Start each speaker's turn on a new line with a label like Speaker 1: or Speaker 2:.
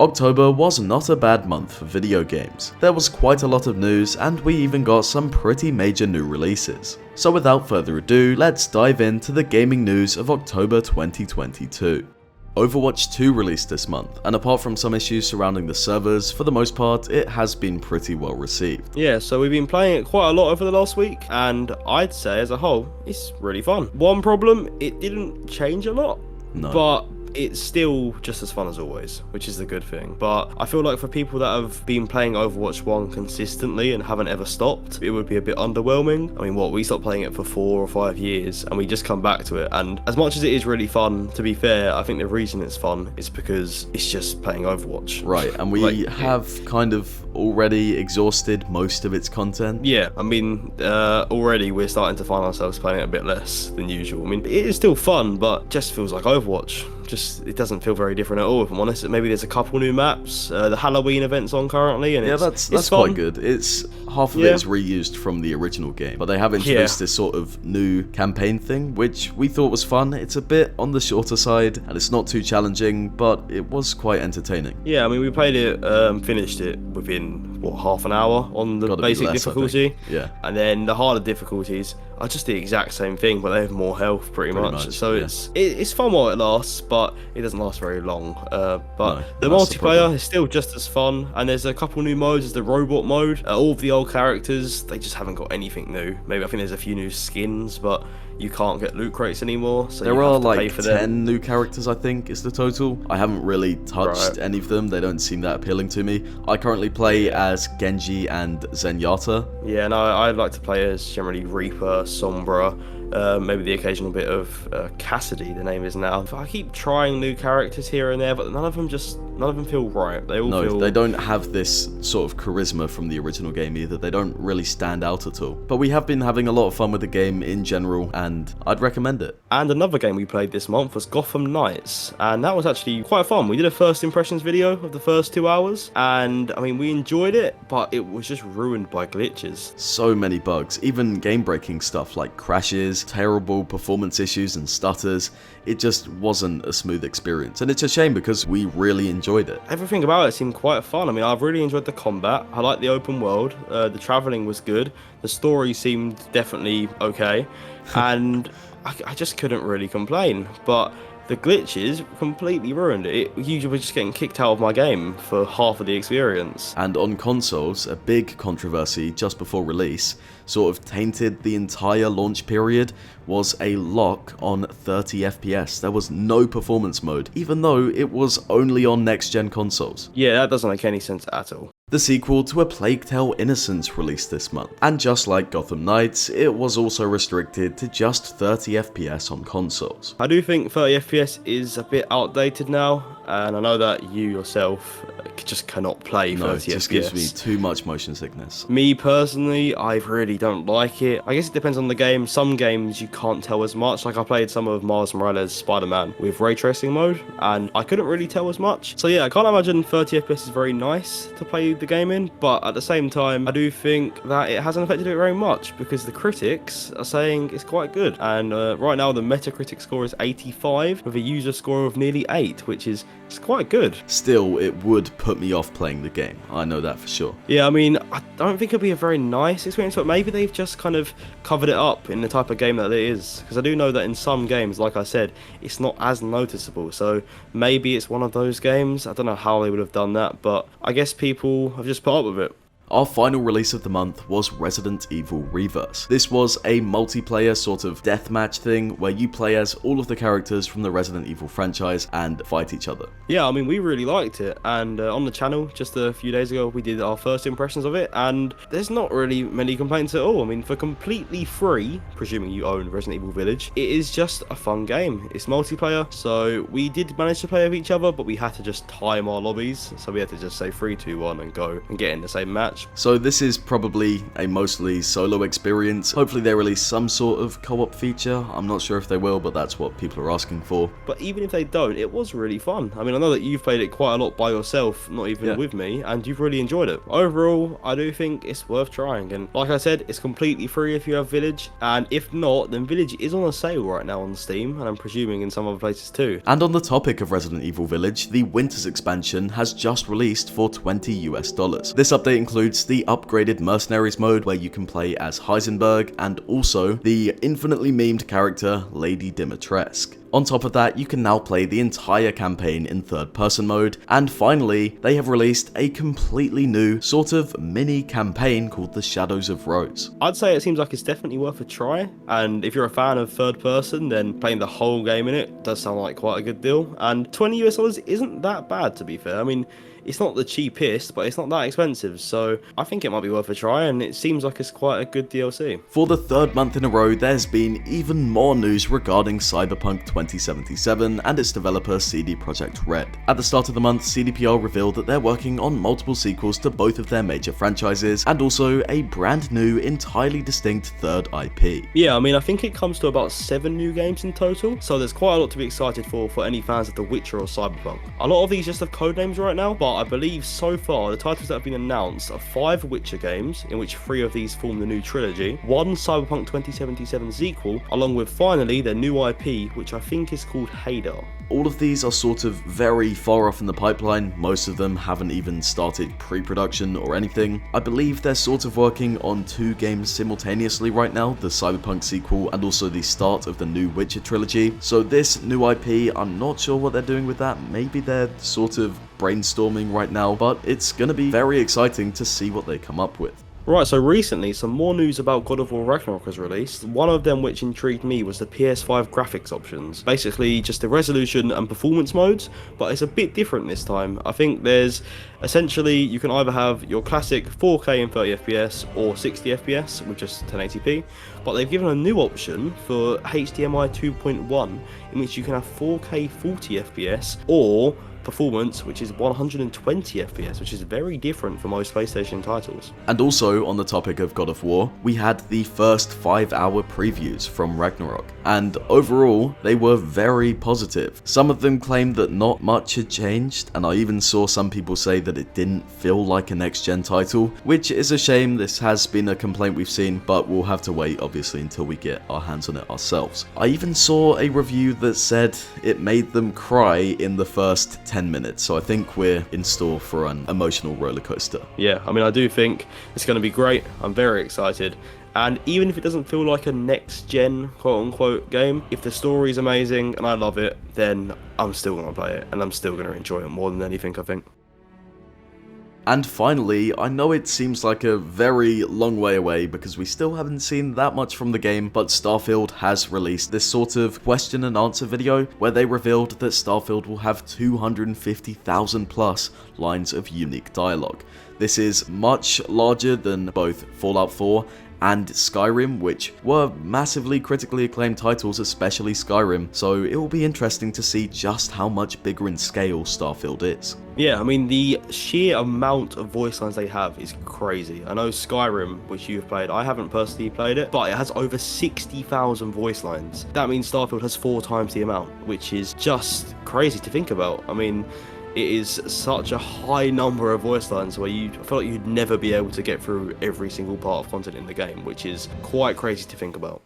Speaker 1: October was not a bad month for video games. There was quite a lot of news, and we even got some pretty major new releases. So without further ado, let's dive into the gaming news of October 2022. Overwatch 2 released this month, and apart from some issues surrounding the servers, for the most part, it has been pretty well received.
Speaker 2: Yeah, so we've been playing it quite a lot over the last week, and I'd say as a whole, it's really fun. One problem, it didn't change a lot, but it's still just as fun as always, which is the good thing. But I feel like for people that have been playing Overwatch 1 consistently and haven't ever stopped, it would be a bit underwhelming. I mean, we stopped playing it for 4 or 5 years and we just come back to it. And as much as it is really fun, to be fair, I think the reason it's fun is because it's just playing Overwatch.
Speaker 1: Right, and we have kind of already exhausted most of its content.
Speaker 2: Yeah, I mean, already we're starting to find ourselves playing it a bit less than usual. I mean, it is still fun, but just feels like Overwatch. It doesn't feel very different at all, if I'm honest. Maybe there's a couple new maps. The Halloween event's on currently, and
Speaker 1: that's quite good. It's half of it is reused from the original game, but they have introduced this sort of new campaign thing, which we thought was fun. It's a bit on the shorter side, and it's not too challenging, but it was quite entertaining.
Speaker 2: Yeah, I mean, we played it, finished it within half an hour on the basic difficulty.
Speaker 1: Yeah,
Speaker 2: and then the harder difficulties are just the exact same thing, but they have more health pretty much. So it's fun while it lasts, but it doesn't last very long. But the multiplayer is still just as fun, and there's a couple new modes. There's the robot mode. All of the old characters, they just haven't got anything new. Maybe I think there's a few new skins, but you can't get loot crates anymore, so
Speaker 1: there
Speaker 2: you
Speaker 1: are
Speaker 2: have to
Speaker 1: like
Speaker 2: pay for
Speaker 1: 10
Speaker 2: them.
Speaker 1: new characters, I think, is the total. I haven't really touched any of them. They don't seem that appealing to me. I currently play as Genji and Zenyatta.
Speaker 2: Yeah, no, I like to play as generally Reaper, Sombra, maybe the occasional bit of Cassidy, the name is now. I keep trying new characters here and there, but none of them feel right. They all feel...
Speaker 1: they don't have this sort of charisma from the original game either. They don't really stand out at all. But we have been having a lot of fun with the game in general, and I'd recommend it.
Speaker 2: And another game we played this month was Gotham Knights, and that was actually quite fun. We did a first impressions video of the first 2 hours, and I mean, we enjoyed it, but it was just ruined by glitches.
Speaker 1: So many bugs, even game-breaking stuff like crashes, terrible performance issues and stutters. It just wasn't a smooth experience, and it's a shame because we really enjoyed it.
Speaker 2: Everything about it seemed quite fun. I mean, I've really enjoyed the combat. I liked the open world. The traveling was good. The story seemed definitely okay, and I just couldn't really complain. But the glitches completely ruined it. Usually was just getting kicked out of my game for half of the experience.
Speaker 1: And on consoles, a big controversy just before release sort of tainted the entire launch period was a lock on 30 FPS. There was no performance mode, even though it was only on next-gen consoles.
Speaker 2: Yeah, that doesn't make any sense at all.
Speaker 1: The sequel to A Plague Tale: Innocence released this month, and just like Gotham Knights, it was also restricted to just 30 FPS on consoles.
Speaker 2: I do think 30 FPS is a bit outdated now, and I know that you yourself just cannot play 30 FPS.
Speaker 1: No, it just gives me too much motion sickness.
Speaker 2: Me personally, I really don't like it. I guess it depends on the game. Some games you can't tell as much. Like I played some of Miles Morales Spider-Man with ray tracing mode, and I couldn't really tell as much. So yeah, I can't imagine 30 FPS is very nice to play the game in, but at the same time, I do think that it hasn't affected it very much because the critics are saying it's quite good. And right now, the Metacritic score is 85 with a user score of nearly 8, which is quite good.
Speaker 1: Still, it would put me off playing the game. I know that for sure.
Speaker 2: Yeah, I mean, I don't think it'll be a very nice experience, but maybe they've just kind of covered it up in the type of game that it is. Because I do know that in some games, like I said, it's not as noticeable. So maybe it's one of those games. I don't know how they would have done that, but I guess people have just put up with it.
Speaker 1: Our final release of the month was Resident Evil Reverse. This was a multiplayer sort of deathmatch thing where you play as all of the characters from the Resident Evil franchise and fight each other.
Speaker 2: Yeah, I mean, we really liked it, and on the channel just a few days ago we did our first impressions of it, and there's not really many complaints at all. I mean, for completely free, presuming you own Resident Evil Village, it is just a fun game. It's multiplayer, so we did manage to play with each other, but we had to just time our lobbies, so we had to just say 3, 2, 1 and go and get in the same match. match.
Speaker 1: So this is probably a mostly solo experience. Hopefully they release some sort of co-op feature. I'm not sure if they will, but that's what people are asking for.
Speaker 2: But even if they don't, it was really fun. I mean, I know that you've played it quite a lot by yourself, not even with me, and you've really enjoyed it. Overall, I do think it's worth trying, and like I said, it's completely free if you have Village, and if not, then Village is on a sale right now on Steam, and I'm presuming in some other places too.
Speaker 1: And on the topic of Resident Evil Village, the Winters Expansion has just released for $20 US. This update includes the upgraded Mercenaries mode where you can play as Heisenberg, and also the infinitely memed character Lady Dimitrescu. On top of that, you can now play the entire campaign in third-person mode, and finally, they have released a completely new sort of mini campaign called the Shadows of Rose.
Speaker 2: I'd say it seems like it's definitely worth a try, and if you're a fan of third-person, then playing the whole game in it does sound like quite a good deal, and $20 US isn't that bad, to be fair. I mean, it's not the cheapest, but it's not that expensive, so I think it might be worth a try, and it seems like it's quite a good DLC.
Speaker 1: For the third month in a row, there's been even more news regarding Cyberpunk 2077 and its developer CD Projekt Red. At the start of the month, CDPR revealed that they're working on multiple sequels to both of their major franchises, and also a brand new, entirely distinct third IP.
Speaker 2: Yeah, I mean, I think it comes to about 7 new games in total, so there's quite a lot to be excited for any fans of The Witcher or Cyberpunk. A lot of these just have code names right now, but I believe so far the titles that have been announced are 5 Witcher games, in which 3 of these form the new trilogy, 1 Cyberpunk 2077 sequel, along with finally their new IP, which I think is called Hadar.
Speaker 1: All of these are sort of very far off in the pipeline. Most of them haven't even started pre-production or anything. I believe they're sort of working on 2 games simultaneously right now, the Cyberpunk sequel and also the start of the new Witcher trilogy. So this new IP, I'm not sure what they're doing with that. Maybe they're sort of brainstorming right now, but it's going to be very exciting to see what they come up with.
Speaker 2: Right, so recently some more news about God of War Ragnarok was released. One of them which intrigued me was the PS5 graphics options. Basically just the resolution and performance modes, but it's a bit different this time. I think there's essentially, you can either have your classic 4K and 30 FPS or 60 FPS with just 1080p, but they've given a new option for HDMI 2.1 in which you can have 4K 40 FPS or performance, which is 120 FPS, which is very different for most PlayStation titles.
Speaker 1: And also, on the topic of God of War, we had the first 5-hour previews from Ragnarok, and overall, they were very positive. Some of them claimed that not much had changed, and I even saw some people say that it didn't feel like a next-gen title, which is a shame. This has been a complaint we've seen, but we'll have to wait, obviously, until we get our hands on it ourselves. I even saw a review that said it made them cry in the first 10 minutes, so I think we're in store for an emotional roller coaster.
Speaker 2: Yeah, I mean, I do think it's going to be great. I'm very excited. And even if it doesn't feel like a next-gen, quote-unquote, game, if the story is amazing and I love it, then I'm still going to play it, and I'm still going to enjoy it more than anything, I think.
Speaker 1: And finally, I know it seems like a very long way away because we still haven't seen that much from the game, but Starfield has released this sort of question and answer video where they revealed that Starfield will have 250,000 plus lines of unique dialogue. This is much larger than both Fallout 4 and Skyrim, which were massively critically acclaimed titles, especially Skyrim, so it will be interesting to see just how much bigger in scale Starfield is.
Speaker 2: Yeah, I mean, the sheer amount of voice lines they have is crazy. I know Skyrim, which you've played, I haven't personally played it, but it has over 60,000 voice lines. That means Starfield has 4 times the amount, which is just crazy to think about. I mean, it is such a high number of voice lines where I feel like you'd never be able to get through every single part of content in the game, which is quite crazy to think about.